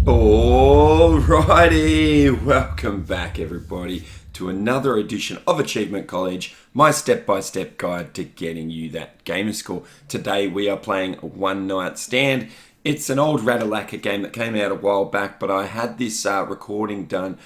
Alrighty, welcome back everybody to another edition of Achievement College, my step-by-step guide to getting you that gamer score. Today we are playing One Night Stand. It's an old Ratalacker game that came out a while back, but I had this recording done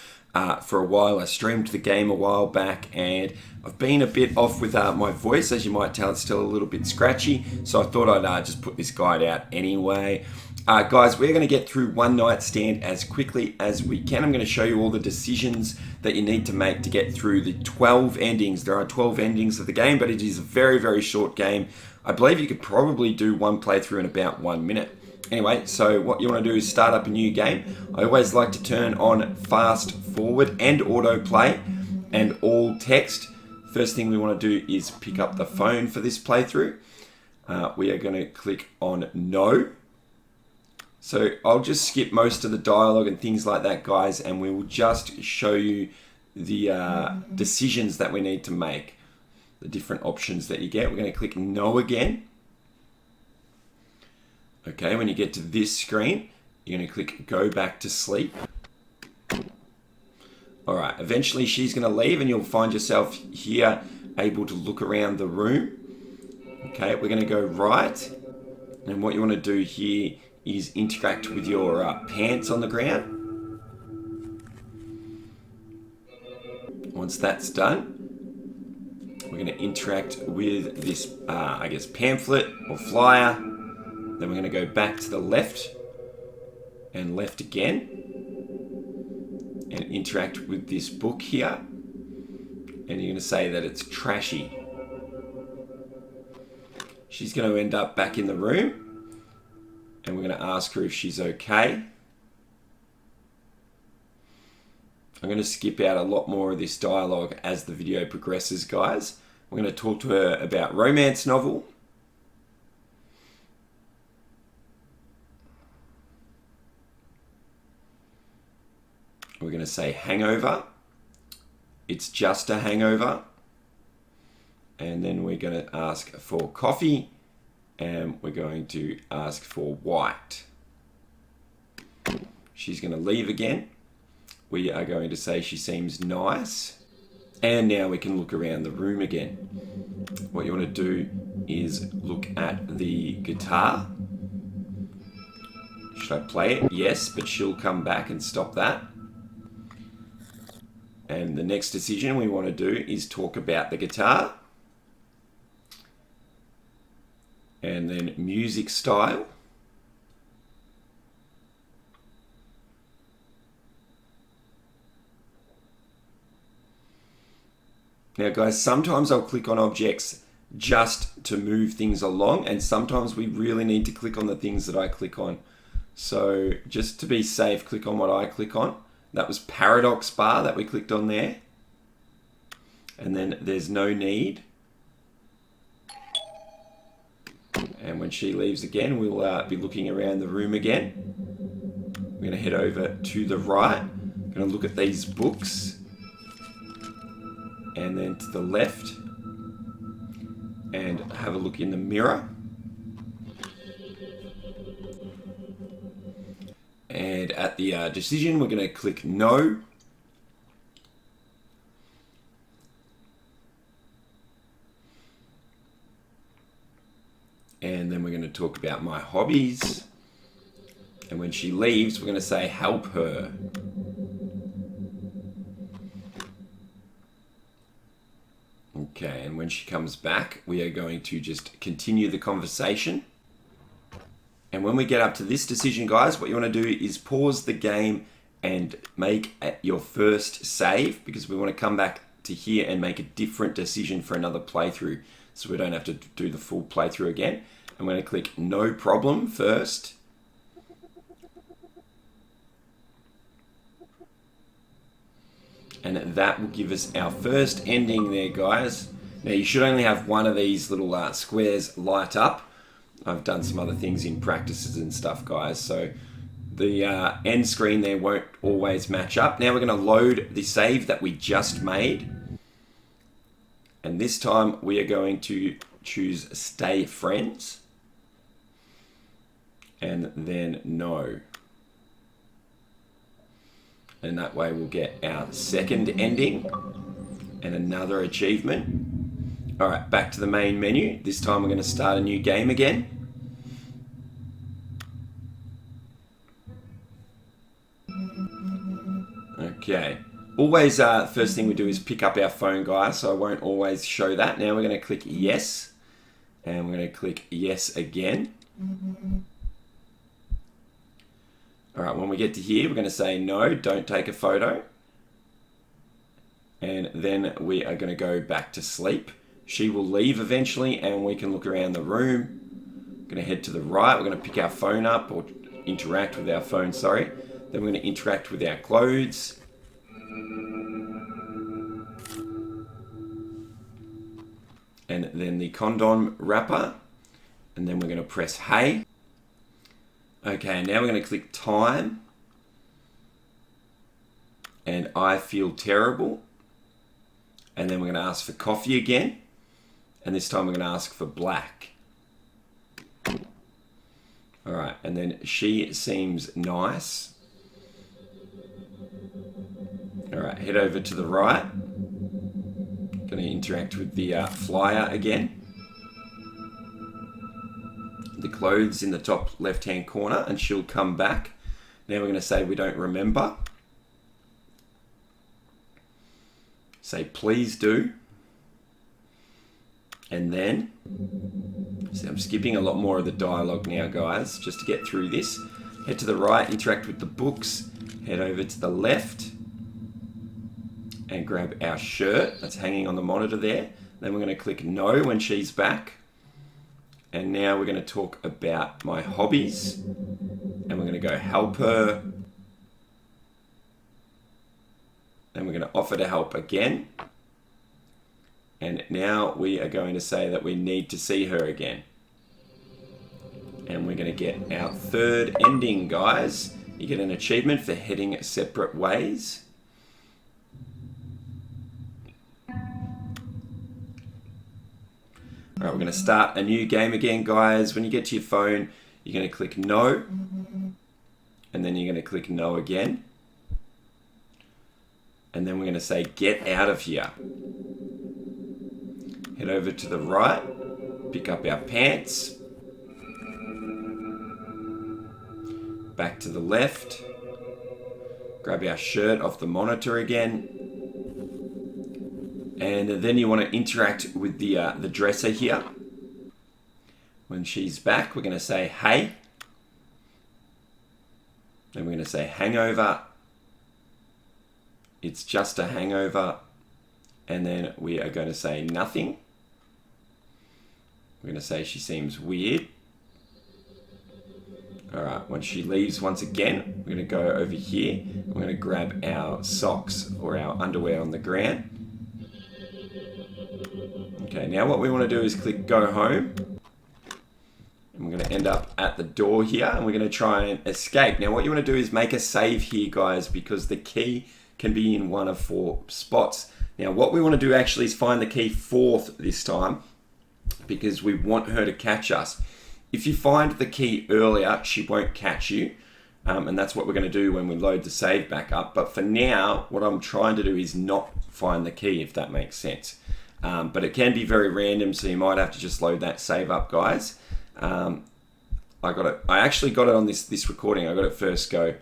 for a while. I streamed the game a while back and I've been a bit off with my voice. As you might tell, it's still a little bit scratchy, so I thought I'd just put this guide out anyway. Guys, we're going to get through One Night Stand as quickly as we can. I'm going to show you all the decisions that you need to make to get through the 12 endings. There are 12 endings of the game, but it is a very, very short game. I believe you could probably do one playthrough in about 1 minute. Anyway, so what you want to do is start up a new game. I always like to turn on fast forward and autoplay and all text. First thing we want to do is pick up the phone for this playthrough. We are going to click on no. So I'll just skip most of the dialogue and things like that, guys, and we will just show you the decisions that we need to make, the different options that you get. We're going to click no again. Okay, when you get to this screen, you're going to click go back to sleep. All right, eventually she's going to leave and you'll find yourself here able to look around the room. Okay, we're going to go right, and what you want to do here is interact with your pants on the ground. Once that's done, we're going to interact with this, I guess, pamphlet or flyer. Then we're going to go back to the left and left again and interact with this book here. And you're going to say that it's trashy. She's going to end up back in the room. And we're going to ask her if she's okay. I'm going to skip out a lot more of this dialogue as the video progresses, guys. We're going to talk to her about romance novel. We're going to say hangover. It's just a hangover. And then we're going to ask for coffee. And we're going to ask for white. She's going to leave again. We are going to say she seems nice. And now we can look around the room again. What you want to do is look at the guitar. Should I play it? Yes, but she'll come back and stop that. And the next decision we want to do is talk about the guitar. And then music style. Now guys, sometimes I'll click on objects just to move things along, and sometimes we really need to click on the things that I click on. So just to be safe, click on what I click on. That was Paradox Bar that we clicked on there. And then there's no need. And when she leaves again, we'll be looking around the room again. We're going to head over to the right. Going to look at these books. And then to the left. And have a look in the mirror. And at the decision, we're going to click no. And then we're going to talk about my hobbies. And when she leaves, we're going to say help her. Okay, and when she comes back, we are going to just continue the conversation. And when we get up to this decision, guys, what you want to do is pause the game and make your first save, because we want to come back to here and make a different decision for another playthrough, so we don't have to do the full playthrough again. I'm going to click no problem first. And that will give us our first ending there, guys. Now you should only have one of these little squares light up. I've done some other things in practices and stuff, guys, so the end screen there won't always match up. Now we're going to load the save that we just made. And this time we are going to choose Stay Friends. And then no. And that way we'll get our second ending and another achievement. All right, back to the main menu. This time we're going to start a new game again. Okay. Always, first thing we do is pick up our phone, guys, so I won't always show that. Now we're going to click yes, and we're going to click yes again. All right, when we get to here, we're going to say no, don't take a photo. And then we are going to go back to sleep. She will leave eventually, and we can look around the room. We're going to head to the right. We're going to pick our phone up, or interact with our phone, sorry. Then we're going to interact with our clothes. And then the condom wrapper. And then we're going to press hey. Okay, now we're going to click time. And I feel terrible. And then we're going to ask for coffee again. And this time we're going to ask for black. All right, and then she seems nice. All right, head over to the right. Going to interact with the flyer again. The clothes in the top left-hand corner, and she'll come back. Now we're going to say we don't remember. Say please do. And then, see, I'm skipping a lot more of the dialogue now, guys, just to get through this. Head to the right, interact with the books. Head over to the left and grab our shirt that's hanging on the monitor there. Then we're going to click no when she's back. And now we're going to talk about my hobbies. And we're going to go help her. And we're going to offer to help again. And now we are going to say that we need to see her again. And we're going to get our third ending, guys. You get an achievement for heading separate ways. All right, we're going to start a new game again, guys. When you get to your phone, you're going to click no. And then you're going to click no again. And then we're going to say get out of here. Head over to the right, pick up our pants, back to the left, grab our shirt off the monitor again, and then you want to interact with the dresser here. When she's back, we're going to say hey, then we're going to say hangover, it's just a hangover, and then we are going to say nothing. We're going to say she seems weird. All right, when she leaves once again, we're going to go over here. We're going to grab our socks or our underwear on the ground. Okay, now what we want to do is click go home. And we're going to end up at the door here, and we're going to try and escape. Now what you want to do is make a save here, guys, because the key can be in one of 4 spots. Now what we want to do actually is find the key 4th this time, because we want her to catch us. If you find the key earlier, she won't catch you. And that's what we're going to do when we load the save back up. But for now, what I'm trying to do is not find the key, if that makes sense. But it can be very random, so you might have to just load that save up, guys. I actually got it on this recording. I got it first go.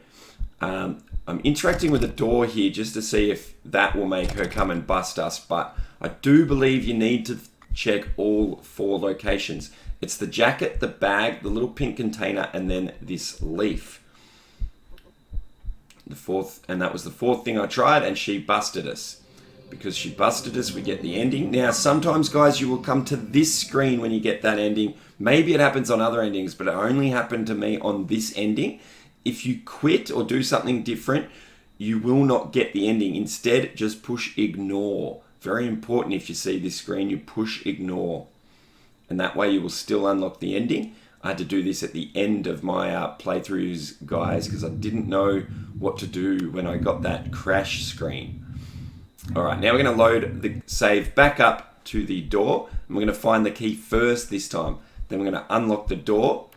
I'm interacting with the door here just to see if that will make her come and bust us. But I do believe you need to check all 4 locations. It's the jacket, the bag, the little pink container, and then this leaf. That was the 4th thing I tried, and she busted us. Because she busted us, we get the ending. Now, sometimes, guys, you will come to this screen when you get that ending. Maybe it happens on other endings, but it only happened to me on this ending. If you quit or do something different, you will not get the ending. Instead, just push ignore. Very important, if you see this screen, you push ignore. And that way you will still unlock the ending. I had to do this at the end of my playthroughs, guys, because I didn't know what to do when I got that crash screen. All right, now we're going to load the save back up to the door. And we're going to find the key first this time. Then we're going to unlock the door.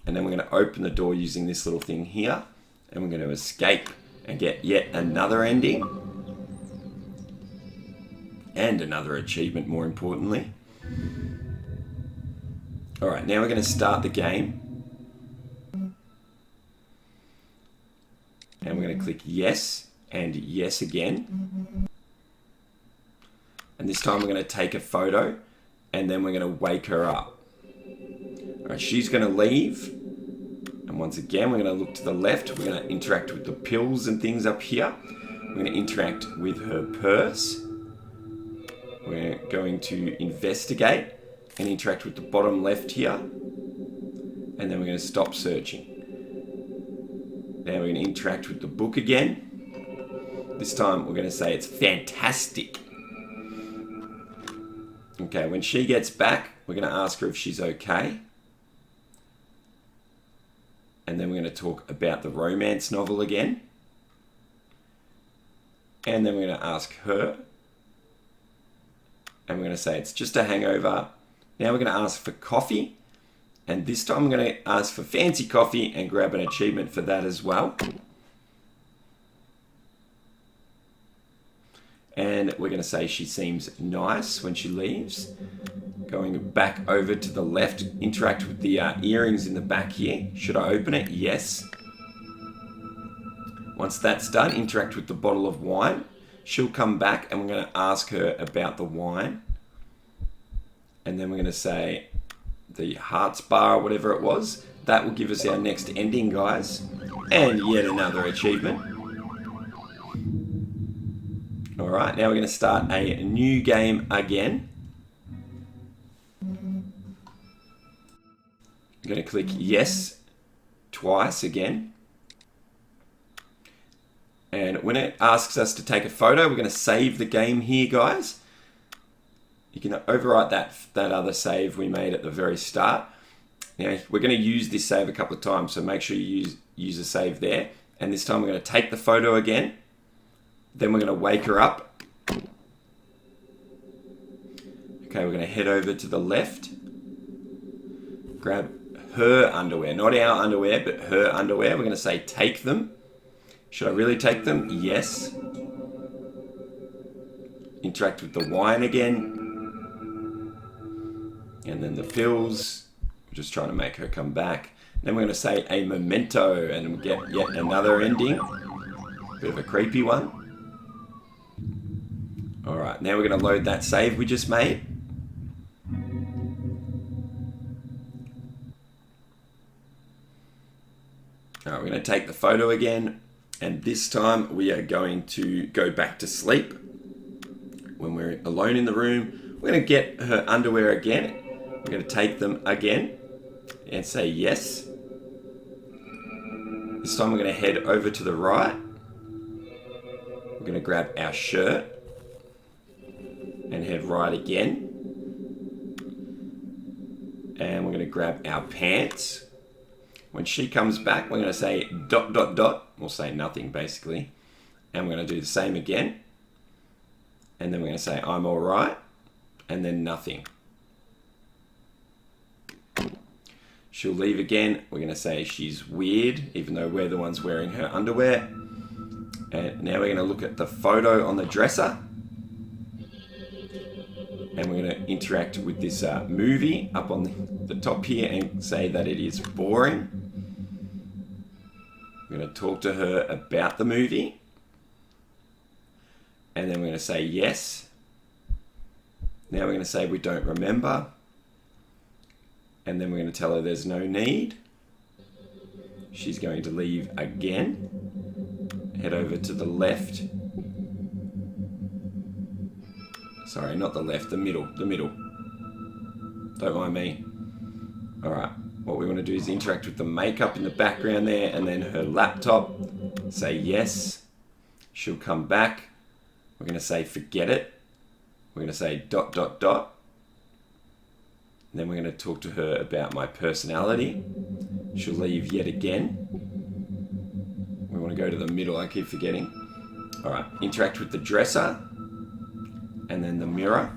And then we're going to open the door using this little thing here. And we're going to escape. and get yet another ending. And another achievement, more importantly. Alright, now we're going to start the game. And we're going to click yes and yes again. And this time we're going to take a photo and then we're going to wake her up. Alright, she's going to leave. And once again, we're going to look to the left. We're going to interact with the pills and things up here. We're going to interact with her purse. We're going to investigate and interact with the bottom left here. And then we're going to stop searching. Now we're going to interact with the book again. This time we're going to say it's fantastic. Okay, when she gets back, we're going to ask her if she's okay. And then we're going to talk about the romance novel again. And then we're going to ask her. And we're going to say it's just a hangover. Now we're going to ask for coffee. And this time we're going to ask for fancy coffee and grab an achievement for that as well. And we're going to say she seems nice when she leaves. Going back over to the left, interact with the earrings in the back here. Should I open it? Yes. Once that's done, interact with the bottle of wine. She'll come back and we're going to ask her about the wine. And then we're going to say the Hearts Bar, or whatever it was. That will give us our next ending, guys. And yet another achievement. Alright, now we're going to start a new game again. I'm going to click yes twice again. And when it asks us to take a photo, we're going to save the game here, guys. You can overwrite that other save we made at the very start. Now, we're going to use this save a couple of times, so make sure you use a save there. And this time we're going to take the photo again. Then we're going to wake her up. Okay, we're going to head over to the left. Grab her underwear, not our underwear, but her underwear. We're going to say take them. Should I really take them? Yes. Interact with the wine again. And then the pills. We're just trying to make her come back. Then we're going to say a memento and get yet another ending. Bit of a creepy one. Alright, now we're going to load that save we just made. Alright, we're going to take the photo again. And this time we are going to go back to sleep. When we're alone in the room, we're going to get her underwear again. We're going to take them again and say yes. This time we're going to head over to the right. We're going to grab our shirt and head right again. And we're going to grab our pants. When she comes back, we're going to say ... We'll say nothing, basically. And we're going to do the same again. And then we're going to say, I'm all right. And then nothing. She'll leave again. We're going to say she's weird, even though we're the ones wearing her underwear. And now we're going to look at the photo on the dresser. And we're going to interact with this movie up on the top here and say that it is boring. We're going to talk to her about the movie. And then we're going to say yes. Now we're going to say we don't remember. And then we're going to tell her there's no need. She's going to leave again. Head over to the left. Sorry, not the left, the middle. Don't mind me. Alright, what we want to do is interact with the makeup in the background there and then her laptop. Say yes. She'll come back. We're going to say forget it. We're going to say ... And then we're going to talk to her about my personality. She'll leave yet again. We want to go to the middle, I keep forgetting. Alright, interact with the dresser. And then the mirror.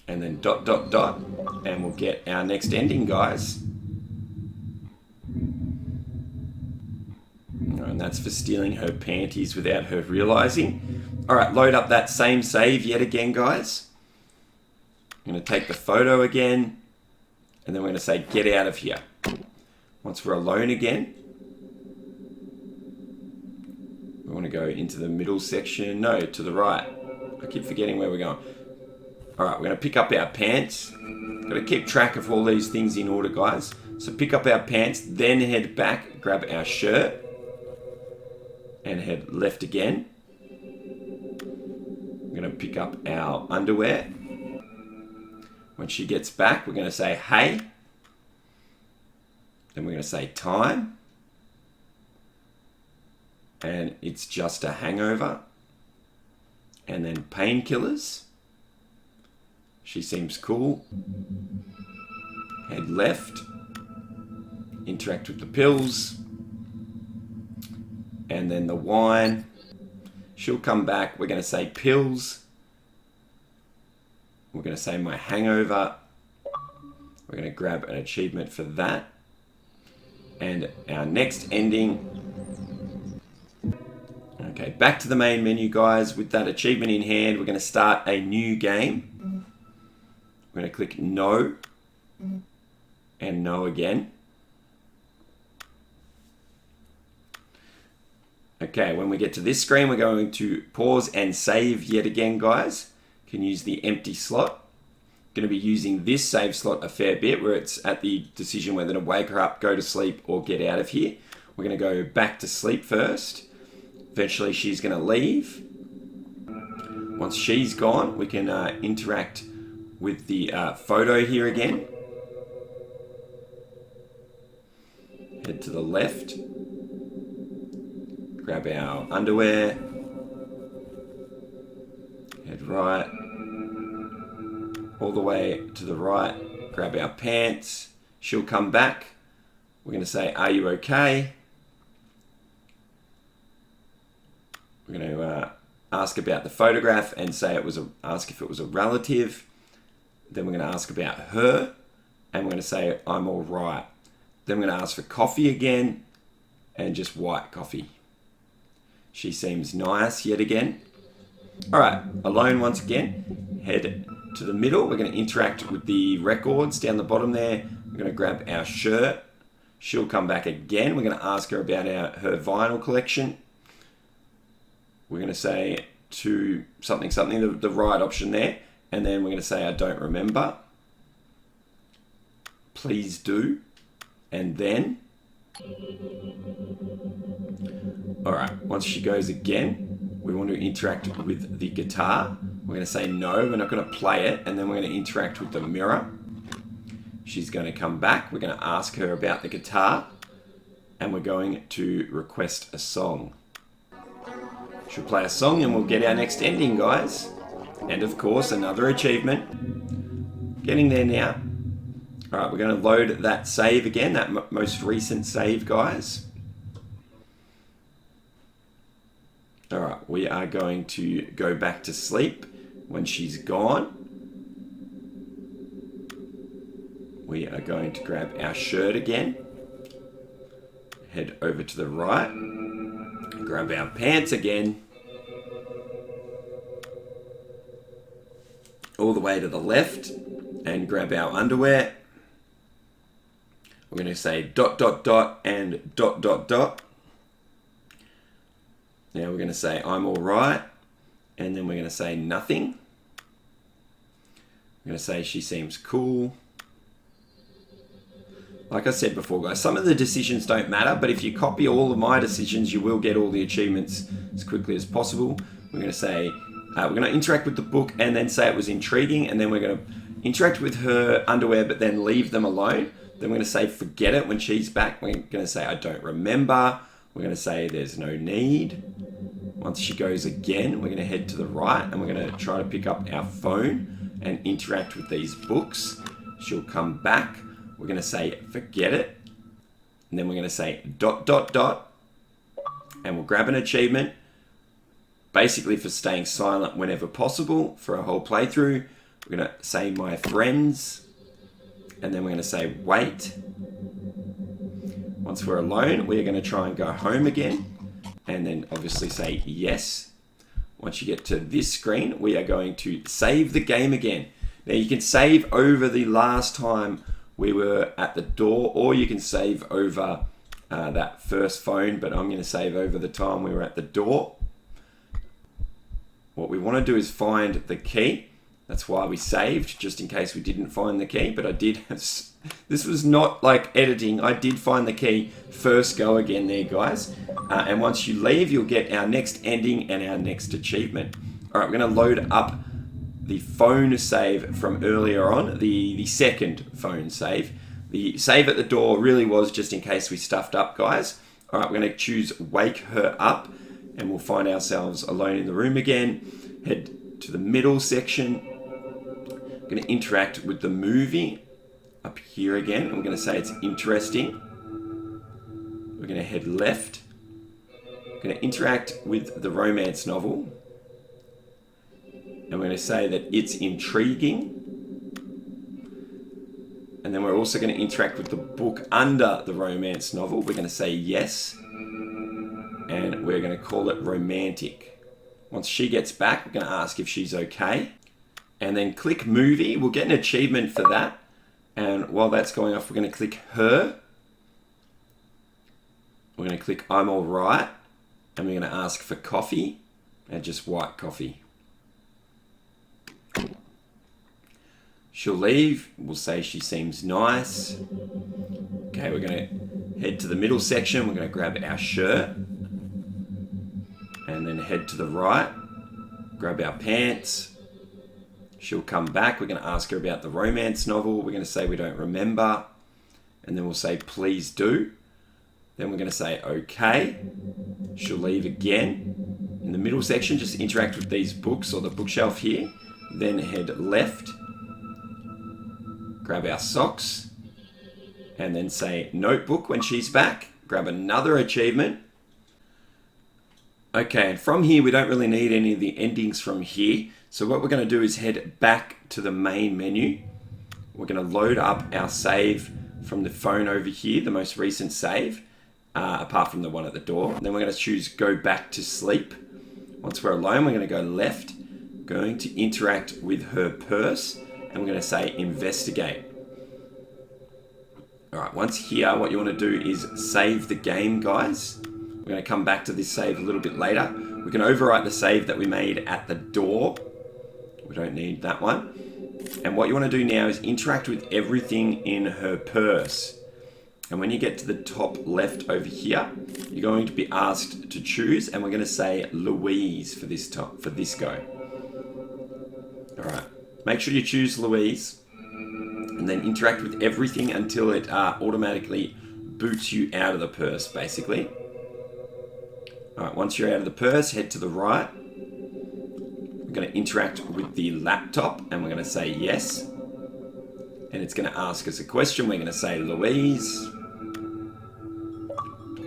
And then ... And we'll get our next ending, guys. That's for stealing her panties without her realizing. All right, load up that same save yet again, guys. I'm going to take the photo again, and then we're going to say, get out of here. Once we're alone again, we want to go into the middle section. No, to the right. I keep forgetting where we're going. All right, we're going to pick up our pants. Got to keep track of all these things in order, guys. So pick up our pants, then head back, grab our shirt, and head left again. We're going to pick up our underwear. When she gets back, we're going to say, hey. Then we're going to say time. And it's just a hangover. And then painkillers. She seems cool. Head left. Interact with the pills. And then the wine. She'll come back. We're going to say pills. We're going to say my hangover. We're going to grab an achievement for that. And our next ending. Okay, back to the main menu, guys. With that achievement in hand, we're going to start a new game. We're going to click no. And no again. Okay, when we get to this screen, we're going to pause and save yet again, guys. Can use the empty slot. Going to be using this save slot a fair bit, where it's at the decision whether to wake her up, go to sleep, or get out of here. We're going to go back to sleep first. Eventually she's going to leave. Once she's gone, we can interact with the photo here again. Head to the left. Grab our underwear. Head right. All the way to the right. Grab our pants. She'll come back. We're going to say, are you okay? We're going to ask about the photograph and say ask if it was a relative. Then we're going to ask about her. And we're going to say, I'm all right. Then we're going to ask for coffee again. And just white coffee. She seems nice yet again. All right, alone once again. Head to the middle. We're going to interact with the records down the bottom there. We're going to grab our shirt. She'll come back again. We're going to ask her about her vinyl collection. We're going to say to something, the right option there. And then we're going to say, I don't remember. Please do. And then. All right, once she goes again, we want to interact with the guitar. We're going to say no, we're not going to play it, and then we're going to interact with the mirror. She's going to come back. We're going to ask her about the guitar, and we're going to request a song. She'll play a song, and we'll get our next ending, guys. And of course, another achievement. Getting there now. All right, we're going to load that save again, that most recent save, guys. All right, we are going to go back to sleep when she's gone. We are going to grab our shirt again. Head over to the right. Grab our pants again. All the way to the left. And grab our underwear. We're going to say ... and ... Now we're going to say, I'm all right. And then we're going to say nothing. We're going to say, she seems cool. Like I said before, guys, some of the decisions don't matter, but if you copy all of my decisions, you will get all the achievements as quickly as possible. We're going to say, we're going to interact with the book and then say it was intriguing. And then we're going to interact with her underwear, but then leave them alone. Then we're going to say, forget it when she's back. We're going to say, I don't remember. We're going to say, there's no need. Once she goes again, we're going to head to the right and we're going to try to pick up our phone and interact with these books. She'll come back. We're going to say, forget it. And then we're going to say ... And we'll grab an achievement, basically for staying silent whenever possible for a whole playthrough. We're going to say, my friends. And then we're going to say, wait. Once we're alone, we're going to try and go home again. and then obviously say yes. Once you get to this screen, we are going to save the game again. Now you can save over the last time we were at the door, or you can save over that first phone, but I'm going to save over the time we were at the door. What we want to do is find the key. That's why we saved, just in case we didn't find the key, but I did. This was not like editing. I did find the key. First go again there, guys. And once you leave, you'll get our next ending and our next achievement. All right, we're going to load up the phone save from earlier on, the second phone save. The save at the door really was just in case we stuffed up, guys. All right, we're going to choose Wake Her Up, and we'll find ourselves alone in the room again. Head to the middle section. We're going to interact with the movie up here again. And we're going to say it's interesting. We're going to head left. We're going to interact with the romance novel. And we're going to say that it's intriguing. And then we're also going to interact with the book under the romance novel. We're going to say yes. And we're going to call it romantic. Once she gets back, we're going to ask if she's okay. And then click movie. We'll get an achievement for that. And while that's going off, we're going to click her. We're going to click I'm all right. And we're going to ask for coffee. And just white coffee. She'll leave. We'll say she seems nice. Okay, we're going to head to the middle section. We're going to grab our shirt. And then head to the right. Grab our pants. She'll come back. We're going to ask her about the romance novel. We're going to say we don't remember. And then we'll say please do. Then we're going to say okay. She'll leave again. In the middle section, just interact with these books or the bookshelf here. Then head left. Grab our socks. And then say notebook when she's back. Grab another achievement. Okay, and from here, we don't really need any of the endings from here. So what we're going to do is head back to the main menu. We're going to load up our save from the phone over here, the most recent save, apart from the one at the door. And then we're going to choose go back to sleep. Once we're alone, we're going to go left, going to interact with her purse, and we're going to say investigate. All right, once here, what you want to do is save the game, guys. We're going to come back to this save a little bit later. We can overwrite the save that we made at the door. We don't need that one. And what you want to do now is interact with everything in her purse. And when you get to the top left over here, you're going to be asked to choose, and we're going to say Louise for this go. All right, make sure you choose Louise, and then interact with everything until it automatically boots you out of the purse, basically. All right, once you're out of the purse, head to the right. We're going to interact with the laptop, and we're going to say yes. And it's going to ask us a question. We're going to say Louise.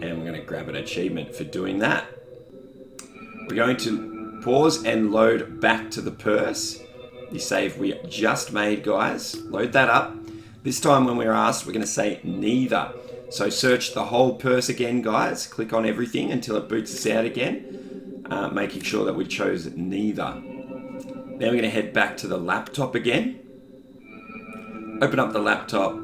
And we're going to grab an achievement for doing that. We're going to pause and load back to the purse. The save we just made, guys. Load that up. This time when we're asked, we're going to say neither. So search the whole purse again, guys. Click on everything until it boots us out again, making sure that we chose neither. Now we're going to head back to the laptop again. Open up the laptop.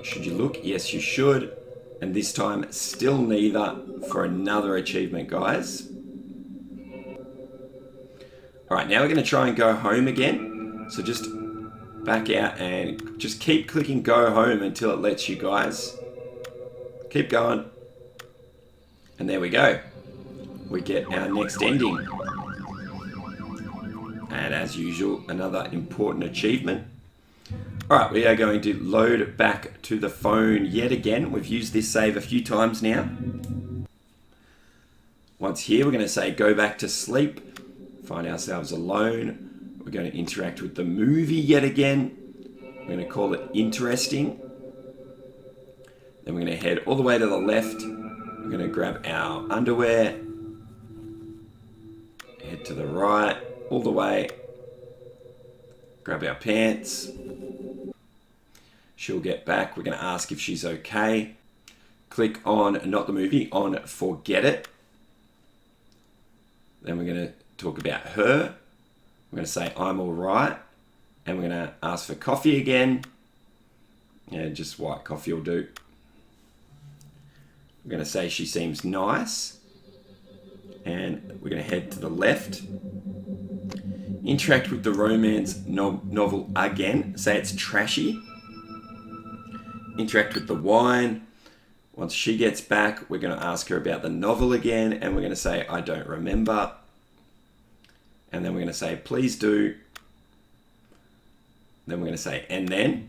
Should you look? Yes, you should. And this time, still neither for another achievement, guys. All right, now we're going to try and go home again. So just back out and just keep clicking go home until it lets you, guys. Keep going. And there we go. We get our next ending. And as usual, another important achievement. All right, we are going to load back to the phone yet again. We've used this save a few times now. Once here, we're going to say go back to sleep. Find ourselves alone. We're going to interact with the movie yet again. We're going to call it interesting. Then we're going to head all the way to the left. We're going to grab our underwear. Head to the right, all the way. Grab our pants. She'll get back. We're going to ask if she's okay. click on, not the movie, on forget it. Then we're going to talk about her. We're going to say I'm all right. And we're going to ask for coffee again. Yeah, just white coffee will do. We're going to say she seems nice. And we're going to head to the left. Interact with the romance novel again. Say it's trashy. Interact with the wine. Once she gets back, we're going to ask her about the novel again. And we're going to say, I don't remember. And then we're going to say, please do. Then we're going to say, and then.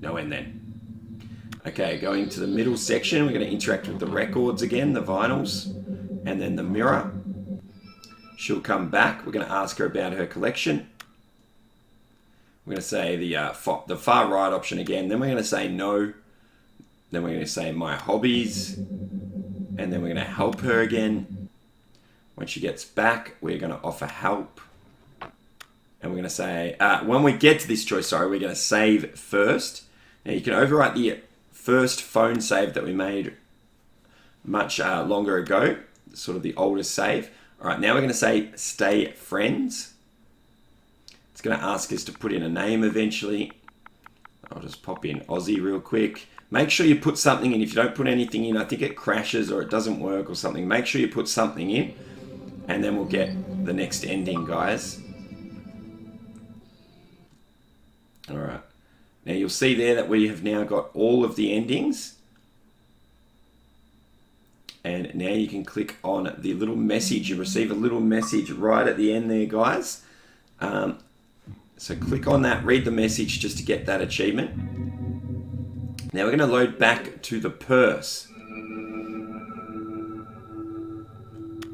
No, and then. Okay, going to the middle section, we're going to interact with the records again, the vinyls, and then the mirror. She'll come back. We're going to ask her about her collection. We're going to say the far right option again. Then we're going to say no. Then we're going to say my hobbies. And then we're going to help her again. When she gets back, we're going to offer help. And we're going to say, when we get to this choice, we're going to save first. Now you can overwrite the first phone save that we made much longer ago, sort of the oldest save. All right, now we're going to say stay friends. It's going to ask us to put in a name eventually. I'll just pop in Aussie real quick. Make sure you put something in. If you don't put anything in, I think it crashes or it doesn't work or something. Make sure you put something in, and then we'll get the next ending, guys. All right. Now you'll see there that we have now got all of the endings. And now you can click on the little message. You receive a little message right at the end there, guys. So click on that, read the message just to get that achievement. Now we're going to load back to the purse.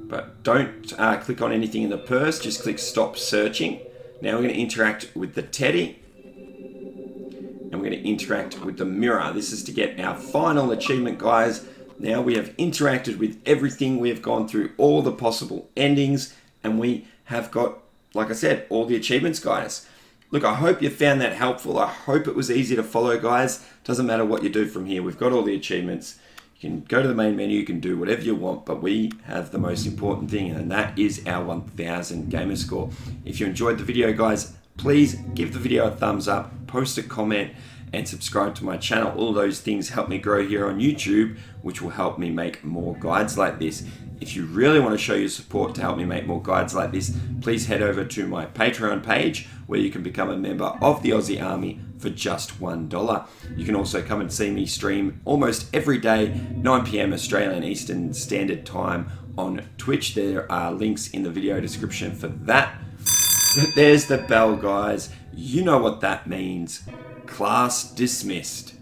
But don't click on anything in the purse, just click stop searching. Now we're going to interact with the teddy. And we're going to interact with the mirror. This is to get our final achievement, guys. Now we have interacted with everything. We have gone through all the possible endings. And we have got, like I said, all the achievements, guys. Look, I hope you found that helpful. I hope it was easy to follow, guys. Doesn't matter what you do from here. We've got all the achievements. You can go to the main menu. You can do whatever you want. But we have the most important thing. And that is our 1000 gamer score. If you enjoyed the video, guys, please give the video a thumbs up, post a comment, and subscribe to my channel. All those things help me grow here on YouTube, which will help me make more guides like this. If you really want to show your support to help me make more guides like this, please head over to my Patreon page where you can become a member of the Aussie Army for just $1. You can also come and see me stream almost every day, 9 PM Australian Eastern Standard Time on Twitch. There are links in the video description for that. There's the bell, guys. You know what that means. Class dismissed.